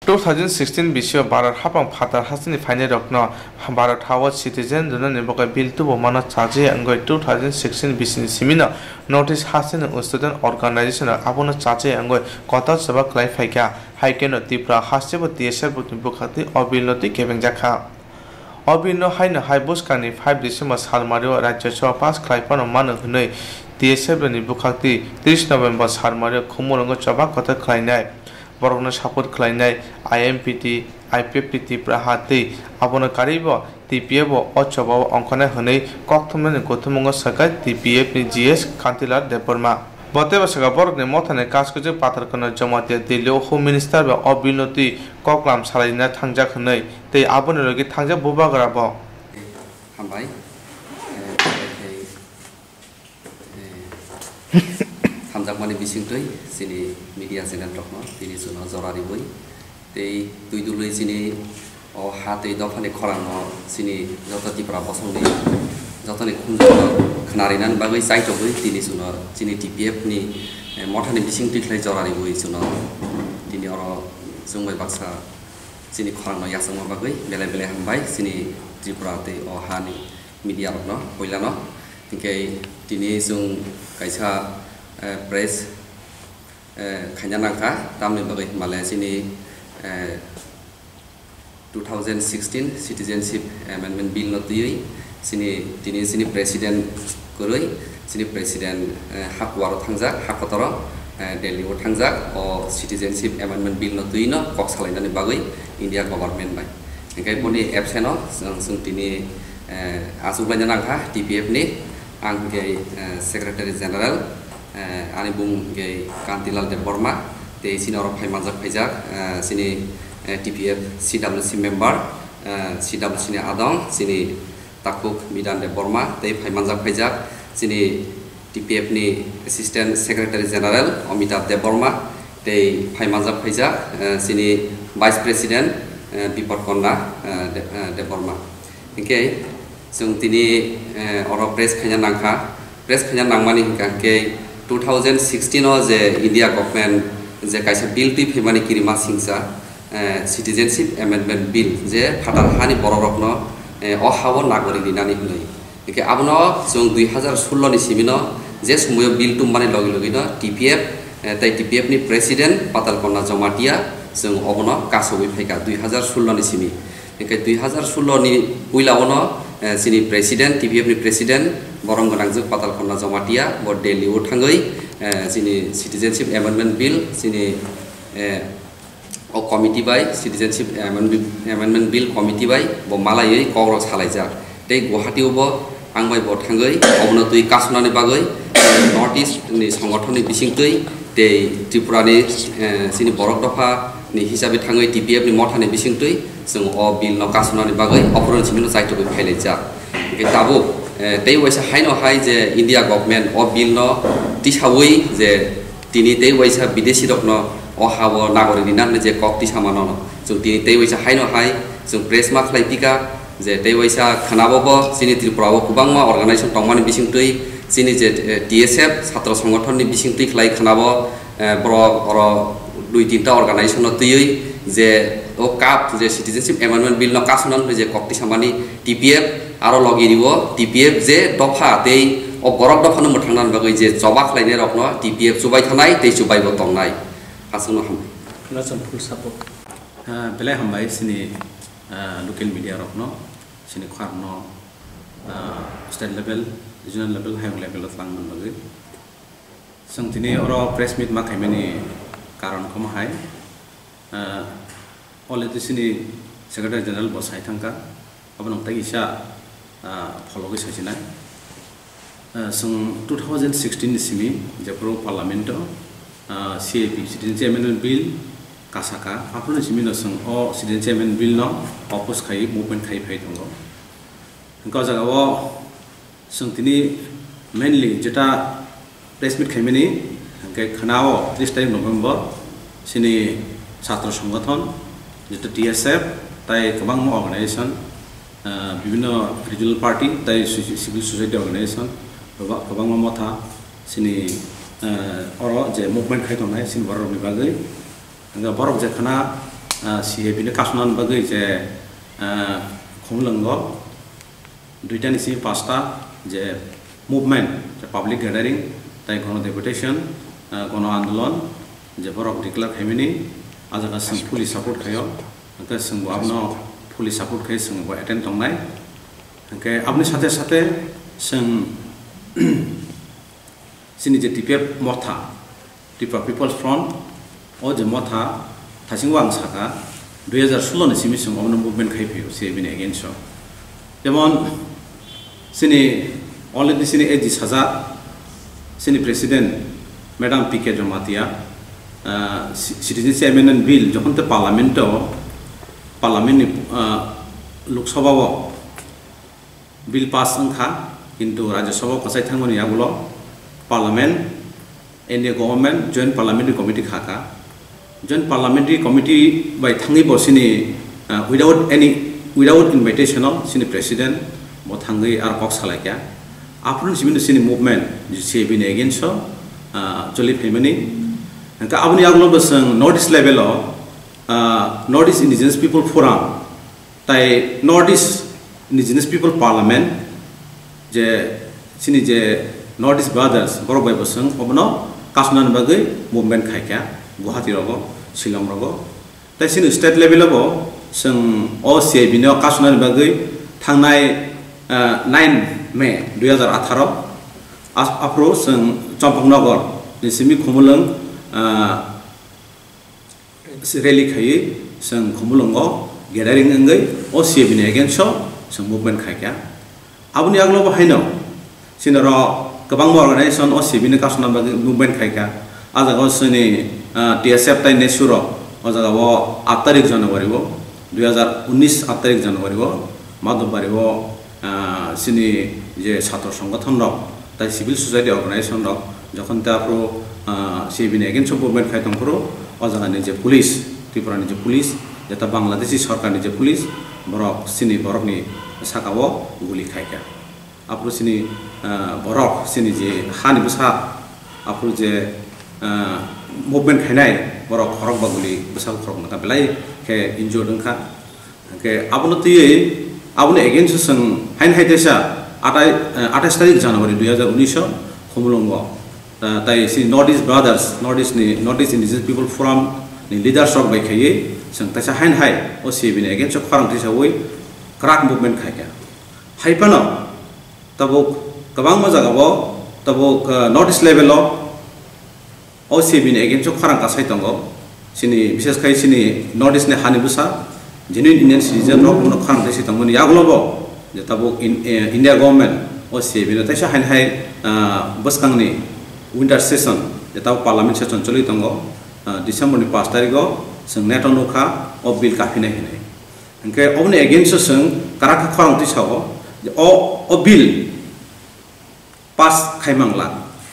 2016 bisio Bharat hapang phatar hasini final rokno Bharat Hawa citizen jona nibokai bill tu bomano chaje angoi 2016 bisini simina notice hasini student organization abono chaje angoi kota saba klai phaika haikeno tipra hasebo tsr butimbu khati obilnoti kebengjaka obino haina haibuskani 5 December salmario rajya sabha pass klaipan manu hnoi tsr ni bukhati 30 November salmario khumurongo chaba kota klainai borokno support khlainai IMPT IPPT prahati abono karibo TPF ochabo onkona hnei kokthumne gothmungo sakai TPF ni GS Kantilar Deporma boteba saga borokne mothane kaskuje patarkono jamatia dilio home minister ba obilnoti koklam salaina thangjak hnei tei abono logi thangja bubagrabo hambai hamjakmani bisingtoi sini media channel rokno tini suno jorari boi tei tuidului sini o hate dofane khorangno sini jotati pra bosongni jotani khunjo khnarinan bagai saito boi tini suno sini TPF ni mothani bisingtoi khlai jorari boi suno tini oro jungbai baksa sini khorangno yasangma bagai bele bele hambai sini tripura te o hani media rokno poilano tingkai tini sung kaisa press khanyanangka tamni bagai Malaysia ni 2016 citizenship amendment bill notui sini president koroi sini president hakwaro thangjak hakotoro Delhi o thangjak o citizenship amendment bill notui no kok salainani bagai India government bai engkai boni absent no sung tini asublanyanangka TPF ni angkai secretary general ani bung ge Kantilal Deporma te sini oro phaimanjak phaijak sini TPF CWC member CWC ni adong sini takuk Midan Deporma te phaimanjak phaijak sini TPF ni assistant secretary general Amitabh Deporma te phaimanjak phaijak sini vice president Bipat Konna Deporma engke sung tini oro press khanya nangmani hingke 2016 o je India government je kaisa bill ti phimani kirima singsa citizenship amendment bill je phatar hani borokno o hawo nagorik dinani hnoi eke abono jong 2016 ni simino je sumoyo bill tum mane logi no TPF tai TPF ni president patal konna jamatia jong obono kasobi phaika 2016 ni simi eke 2016 ni puila ono sini president TPF ni president borong ganangjuk patal konna jamatia bo Delhi o thangoi sini citizenship amendment bill sini o committee by citizenship amendment bill committee by bo malai kogrok salaijak tei Guwahati bo angbai bo thangoi obno tui kasunani bagoi north east ni সংগঠন ni bisingtui tei Tripura ni sini borok dofa ni hisabe thangoi TPF ni mothani bisingtui jong o bill no kasunani bagoi opron simino saito bai phailajak ke tabo tei waisa haino hai je India government o bill no tisawui je tini tei waisa bideshi rokno o hawo nagorik ni nan je kok tisamano jong tini tei waisa haino hai jong press ma khlai pika je tei waisa khanabo bo sini Tripura o kubangma organization tongmani bisingtui sini je TSF chhatra সংগঠন ni bisingtui khlai khanabo bro oro 2-3 ta organization no tui je o kap je citizenship amendment bill no kasunan je kok tisamani TPF aro logi dibo TPF je dofa tei o borok dofa no muthangnan bagai je jobak laine rokno TPF subai thanai tei subai bo tongnai asungno ham lasan full support bele hambai sini local media rokno sini kharno state level regional level high level langman bagai sung tini oro press meet ma khaimani karon koma hai already sini secretary general bo sai thangka abonong tagi sa follow ge sajina sung 2016 ni simi japro parliament CAP citizenship amendment bill kasaka apno simi no sung o citizenship amendment bill no oppose khai movement khai phai thongo ka jaga o sung tini mainly jeta press meet khaimani ke khanao 30 November sini ছাত্র সংগঠন যেটা TSF তাই কবাংমা organisation বিভিন্ন regional party তাই civil society organisation কবাংমা Motha Sini or যে movement খাইতনাই সিনি বড় বিভাগে borok je khana CAP ni kasunan bagai je khumlanggo duita ni si pasta je movement je public gathering tai kono deputation kono andolon je borok declare khaimini ajaga sing police support khayo angka sing abno police support khai sing bo attend tongnai angke apni sathe sathe sing sini je TPF motha TPF People's Front o je motha thasingwang saka 2016 ni simi sing omno movement khai phiyo CAP ni against so jemon sini already sini eji saja sini president madam PK Jamatia citizenship amendment bill যখন তে parliament লোক সভা bill pass সংখ্যা কিন্তু রাজ্যসভা কসাই থাঙ্গনি আগুলো parliament India government joint parliamentary committee খাকা জয়েন্ট পার্লামেন্টারি কমিটি বাই থাঙ্গি বসিনি উইদাউট ইনভাইটেশন সিনি প্রেসিডেন্ট ব থাঙ্গি আর কক সালাইকা আপন সিমিন সিনি মুভমেন্ট CAP ni against চলি ফেমিনি angka abni aglo besang Northeast level Northeast Indigenous People Forum tai Northeast Indigenous People Parliament je sini je Northeast Brothers borok bai besang obno kasunan bagai movement khaika Guwahati rogo Shillong rogo tai sini state level abo sing o CAP ni kasunan bagai thangnai 9 May 2018 apro sing Champangnagar ni simi khumulung rally khai sang khumulongo gathering angai o CAP ni against sang movement khaika abuni aglo bahaino sinaro kabang organization o CAP ni kasuna movement khaika ajago sini TSF tai nesuro ajaga wo 8 tarik January bo 2019 8 tarik January bo madobari bo sini je ছাত্র সংগঠন rok tai civil society organization rok যখন তা pro CAP ni against movement khai tongpro ajaga ni je police Tripura ni je police jeta Bangladeshi sarkar ni je police borok sini borok ni sakao guli khaika apro sini borok sini je hani busa apro je movement khainai borok khorok baguli busa khorok na belai ke injured dongkha ke abno tiye abno against sang hain haitesa 28 tarik January 2019 khumulongo tai si Northeast Brothers Northeast Indigenous People Forum ni leaders rok bai khaye sang ta hain hai o CAP ni against kharang ti sawoi crack movement khaika haipano tabuk kabang ma jaga bo tabuk Northeast level o CAP ni against kharang ka sai tongo sini bishes khai sini Northeast ni hani busa genuine Indian citizen rok no kharang ti tongo ni yaglo bo je tabuk India government o CAP ni ta hain hai baskang ni winter session jeta parliament session choli tongo December ni 5 tariko sing neto nokha o bill ka phine hine angke obni against sing karak khorang ti sawo o bill pass khaimangla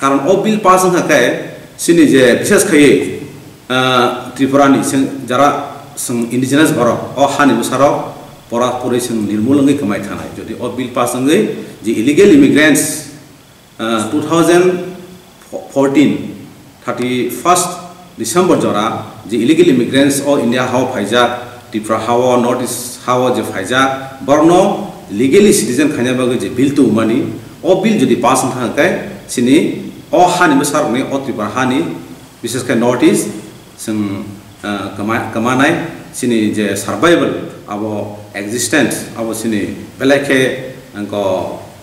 karon o bill pass ang kai sini je bises khaye Tripura ni sing jara sing indigenous borok o hani busaro pora puri sing nirmulangi kamai thanai jodi o bill pass angai je illegal immigrants 31st December jora je illegal immigrants o India how phaijak Tripura how Northeast how je phaijak borno legally citizen khanya bagu je bill tu mani o bill jodi pass thang kai sini o hani besar ni o Tripura hani bises kai Northeast sing kamanai sini je survival abo existence abo sini belake angko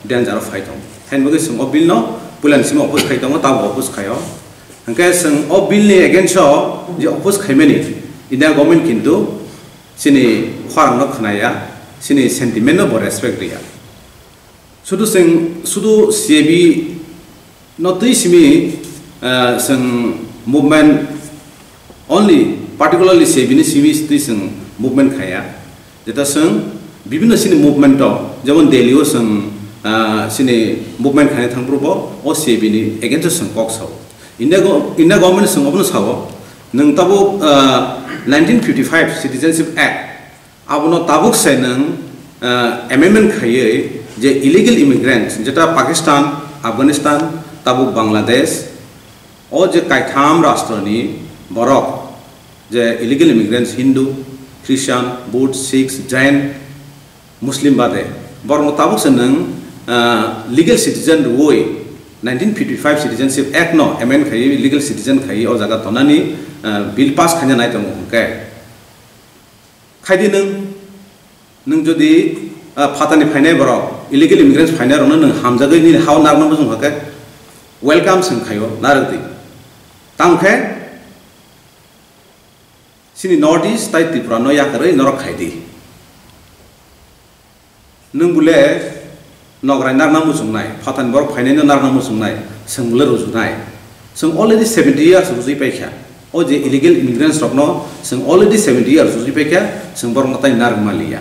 danger fight hen bagu sing o bill no pulan sing opus khai tong ta opus khayo angke sing o bill ni against je opus khaimeni India government kintu sini kharang no khnaya sini sentiment no respect ya sudu CAP no tui simi sing movement only particularly CAP ni simi sing movement khaya jeta sing bibhinno sini movement to jemon Delhi o sing sini movement khane thangprubo o CAP ni against sing kok saw India government sing obno saw nang tabo 1955 Citizenship Act abono tabuk sai nang amendment khaye je illegal immigrants jeta Pakistan Afghanistan tabuk Bangladesh o je kaitham rashtra ni borok je illegal immigrants Hindu Christian, Buddh, Sikhs, Jain, Muslim bade borong tabuk seneng legal citizen ruoi 1955 Citizenship Act no amend khai legal citizen khai o jaga tonani bill pass khanya nai tong ke khaidi nung jodi phatani phainai borok illegal immigrants phainai rona nung hamjagai ni how narna bujung hake welcome sing khayo narati tamkhe sini northeast tai Tripura no yakare norok khaidi nung bule nograi narna musumnai phatan borok phainai no narna musumnai sangler rujunai sung already 70 years rujui paikha o je illegal immigrants rokno sung already 70 years rujui paikha sung borok matai narmalia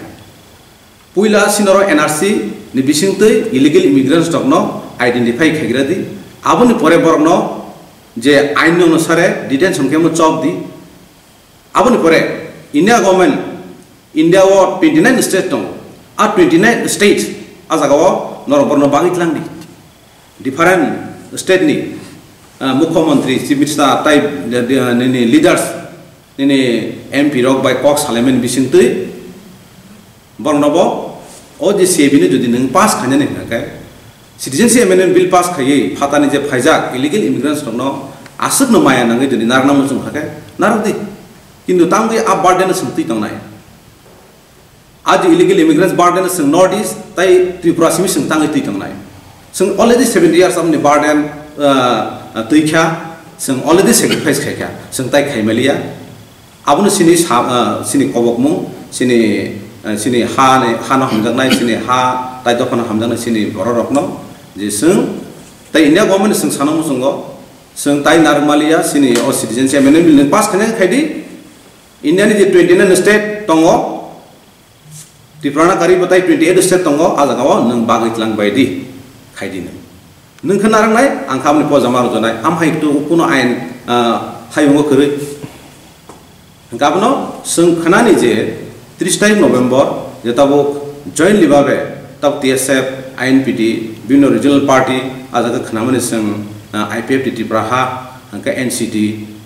puila sinoro NRC ni bisingtei illegal immigrants rokno identify khagradi aboni pore borokno je ain onusare detention kemo chok di aboni pore India government India wo 29 state tong a 29 states azagawo norborno bagitlang di different state ni mukhyamantri chief minister type ni leaders ni MP rok by Cox Halemen bisingtei bornobo o je sebini jodi nang pass khanya ne ka citizenship amendment bill pass khayi phatani je phaijak illegal immigrants no asuk no maya nangai jodi narna musum hake nardi kintu tamgi a burden sungti tongnai आज illegal immigrants burden sung northeast tai Tripura simi sung tangai ti tongnai sung already 70 years amni burden tuikha sung already sacrifice khaikha sung tai khaimalia abunu sini kobokmu sini hana hamjangnai sini ha tai dokona hamjangnai sini bororokno je sung tai India government sung sanamu sungo sung tai narmalia sini o citizenship amendment bill pass khane khaidi India ni je 29 state tongo Tripura kari batai 28 state tongo azagawo nang bagitlang baidi khaidi nung khanarang nai angkham ni pojamar jonai am haitu kuno ain hayungo kuri gabno sung khanani je 30 November jetabo join libabe tab TSF INPT bino regional party azaga khanamani sung IPF Tripura ha angka NCT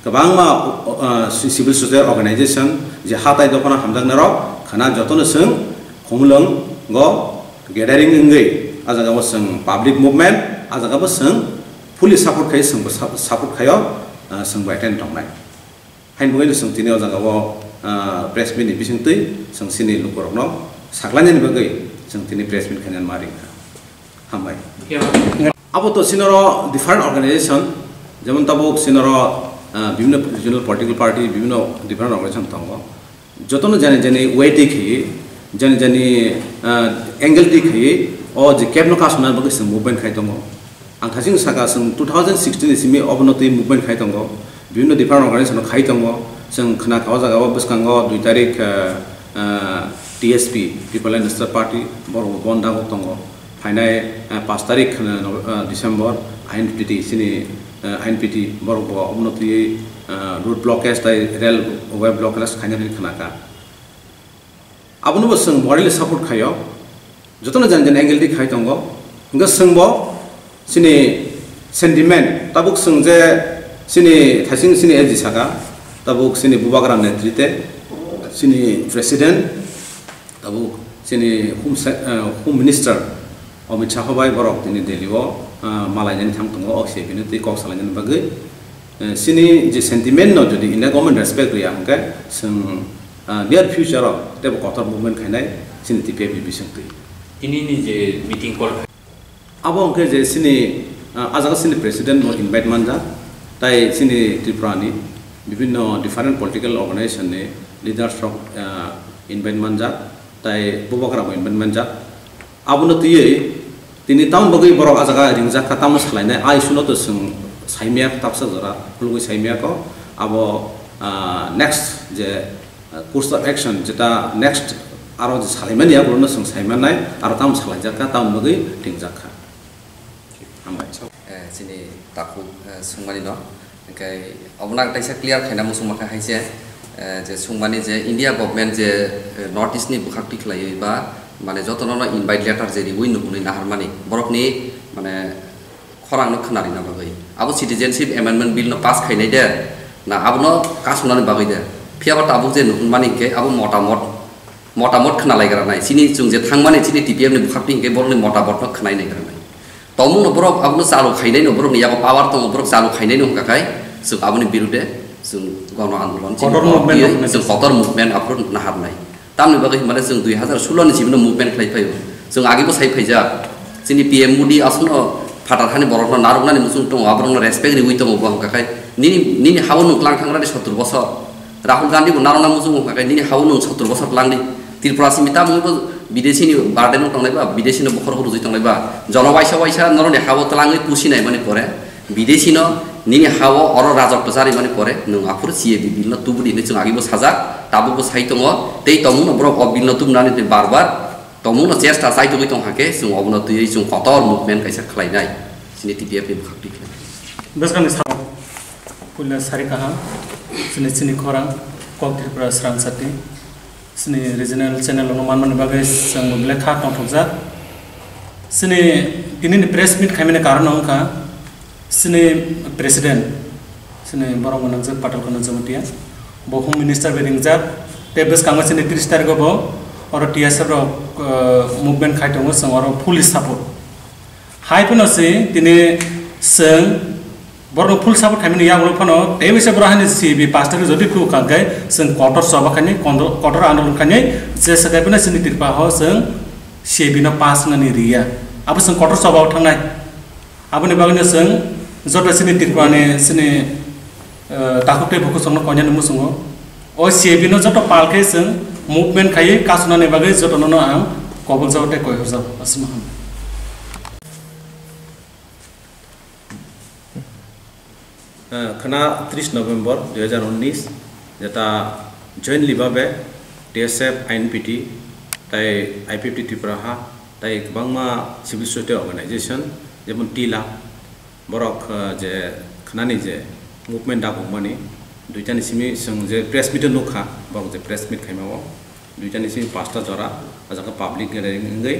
kabangma civil society organization je hatai dokona hamjang naro khana jotono sung Humlong go gathering ingai ajaga wasang public movement ajaga wasang police support khai sang support khayo sang baiten tongnai hain boi sang tini ajaga wo press meet ni bisingtei sang sini lukorokno saklani ni bagai sang tini press meet khanan mari hambai abo to sinoro different organization jemon tabuk sinoro bibhinno regional political party bibhinno different organization tongo jotono jane weight ki jani angle ti khai o je kebno ka sunan bagi sung movement khai tongo ang thasing saka sung 2016 simi obnoti movement khai tongo bibhinno different organization khai tongo sung khana khawa jaga buskango 2 tarik TSP People and National Party bor bonda go tongo phainai 5 tarik December INPT sini INPT bor obnoti road blockage tai rail web blockage khanya ni khana ka abunu sung moral support khayo jotona jan angle di khai tongo nga sungbo sini sentiment tabuk sung je sini thasing sini eji saka tabuk sini bubagra netrite sini president tabuk sini home minister Amit Shah bai borok tini deliwo malayan thang tongo okse binti kok salayan bagai sini je sentiment no jodi India government respect ria angka sung near future of the Qatar movement khainai sini TPP bisingtui ini ni je meeting call abo angke je sini ajaga sini president no invite manja tai sini Tripura ni bibhinno different political organization ne leaders from invite manja tai bubakra ko invite manja abo no tiye tini taun bagai borok ajaga ringja khatam salainai ai suno to sung saimia tapsa jora hulgoi saimia ko abo next je course of action jeta next aro salaiman ya borno sung saiman nai aro tam salai jaka tam bagai tingjakha amai sini taku sungmani no kai obnak taisa clear khaina musung maka haise je sungmani je India government je north east ni bukhak tik lai ba mane jotono no invite letter je win no ni nahar mani borok ni mane khorang no khanari na bagai abo citizenship amendment bill no pass khainai de na abno ka sunani bagai de फियाबा ताबुक जे नुनमानि के आबो मतामत खोनालायग्रा नाय सिनि जों जे थांमाने सिनि टिपिएम नि बुखाबनि के बरनि मतामत खोनाय नायग्रा नाय तमु न बरक आबनो चालु खायनाय न बरक नियाबो पावार दङ बरक चालु खायनाय न हकाय जों आबोनि बिरुदे जों गण आन्दोलन जों कटर मुभमेन्ट आफोर नाहारनाय तामनि बागै माने जों 2016 नि सिमनो मुभमेन्ट खालायफायो जों आगेबो सायफायजा जोंनि पीएम मोदी आसनो फाटारहानि बरक नारगनानि मुसुं दङ आबरन रेसपेक्ट रिवि दङ हकाय निनि हाव नुक्लां थांग्रानि 70 बছর राहुल गांधी को नारना मुसुं हकाय निनि हाव नु 70 বছর लांनि त्रिपुरा सिमिता मुबो विदेशीनि बार्डेन थांनायबा विदेशीनो बखरखौ रुजि थांनायबा जलवायसा नरनि हाव तलाङै पुसिनाय माने परे विदेशीनो निनि हाव अर राजत्व जारि माने परे नों आफुर सीएबी बिल तुबुदि ने जों आगिबो साजा ताबुबो साइतङ तै तमुनो ब्रक अबिल तुमनानि बारबार तमुनो चेष्टा साइतुबै दं हाके जों अबनतयै जों कतर मुभमेन्ट कायसा खलायनाय सिनि टिपिएफ नि खाक्ति बसकानि सा कुल्ला सारिकाहा सिनि खरा कक त्रिपुरा स्रांसाति सिनि रिजनल चैनल मान बागै जों लेखा टंथजा सिनि दिनैनि प्रेस मिट खायमाने कारण अंका सिनि प्रेसिडेंट सिनि बरमनजो पाटलखौनो जमतिया बहु मिनिस्टार बेरिंजा तेबस कांगा सिनि 30 तारिख बो और टीएसआर मुभमेंट खायतंगो जों और फुल सपोर्ट हायफनसि दिनै जों बरनो फुल सपोर्ट खायमाने यागलो फनो तेबसे बरहानि सीबी पास्टर जदि फु कागै जों कटर सबाखानि कटर आन्दोलन खानि जे सगायबना सिनि तिरपा हो जों सीबी न पास ngani रिया अब जों कटर सबाव थांनाय आबनि बागैनो जों जटा सिनि तिरपानि सिनि ताकुते बुकु संनो कन्यानि मुसुङो ओ सीबी न जटा पालखे जों मुभमेन्ट खायै कासुनानि बागै जटनो आं कबल जावते कय हरजा असमा खना 30 नवंबर 2019 जेता जॉइनली बाबे टीएसएफ आईएनपीटी ताई आईपीएफटी त्रिपुरा हा ताई गोबांमा सिविल सोसाइटी अर्गेनाइजेशन जेमन टीला बरक जे खनानि जे मुभमेन्ट दाबुमानि दुइटानि सिमि जों जे प्रेस मिट नुखा बरक जे प्रेस मिट खायमाव दुइटानि सिमि पांचटा जरा आजाका पाब्लिक गेदारिं इंगै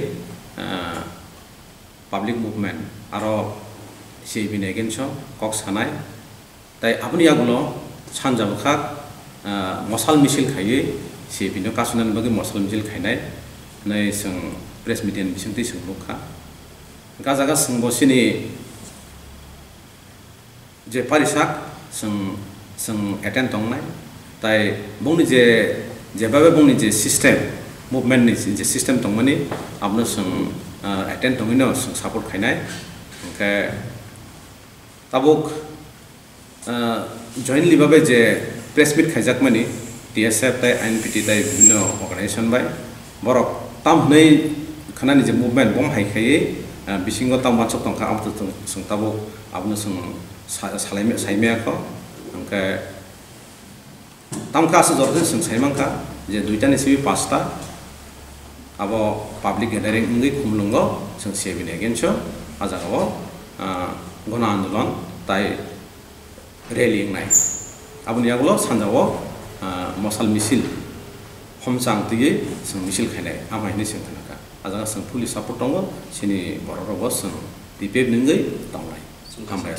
पाब्लिक मुभमेन्ट आरो सीबी नेगेनस कक सानाय ताई आपनि आगुनो सानजाबखा मसाल मिছিল खायै सीबीनो कासुनानि बागै मसाल मिছিল खायनाय नै जों प्रेस मिडियानि बिसंथि सोंलुखा गाजागा सोंबसिनि जे पारिसाक जों एटेन्ड दंनाय ताई बुंनि जे जेबाबे बुंनि जे सिस्टेम मुभमेन्टनि जे सिस्टेम दंमानि आपनो जों एटेन्ड दंगिनो जों सापर्ट खायनाय ओंखाय ताबुक जॉइनली बाबे जे प्रेस मिट खायजाक मानि टीएसएफ ताई आईएनपीटी ताई बिनो अर्गेनाइजेशन बाय बरक तामनै खनानि जे मुभमेन्ट बम हायखायै बिसिंगो ताम वाट्सएप तंखा आमतो जों ताबुक आपनो जों सायमेयाखौ ओंखाय तामखा आसो जरजों जों सायमांखा जे दुइटानि सिबि पांचटा अब पाब्लिक गेदारिं इंगै खुमलुंगो जों सीबी नेगेनस आजागाव गण आन्दोलन ताई रैली इंनाय आबनि आगलो सानजावो मसाल मिছিল हमसांतियै जों मिছিল खायनाय आमायनि जों थानाका आजागा जों पुलिस सापर्ट दङ सिनि बररबो जों टिपिएफ नंगै दंनाय हामबाय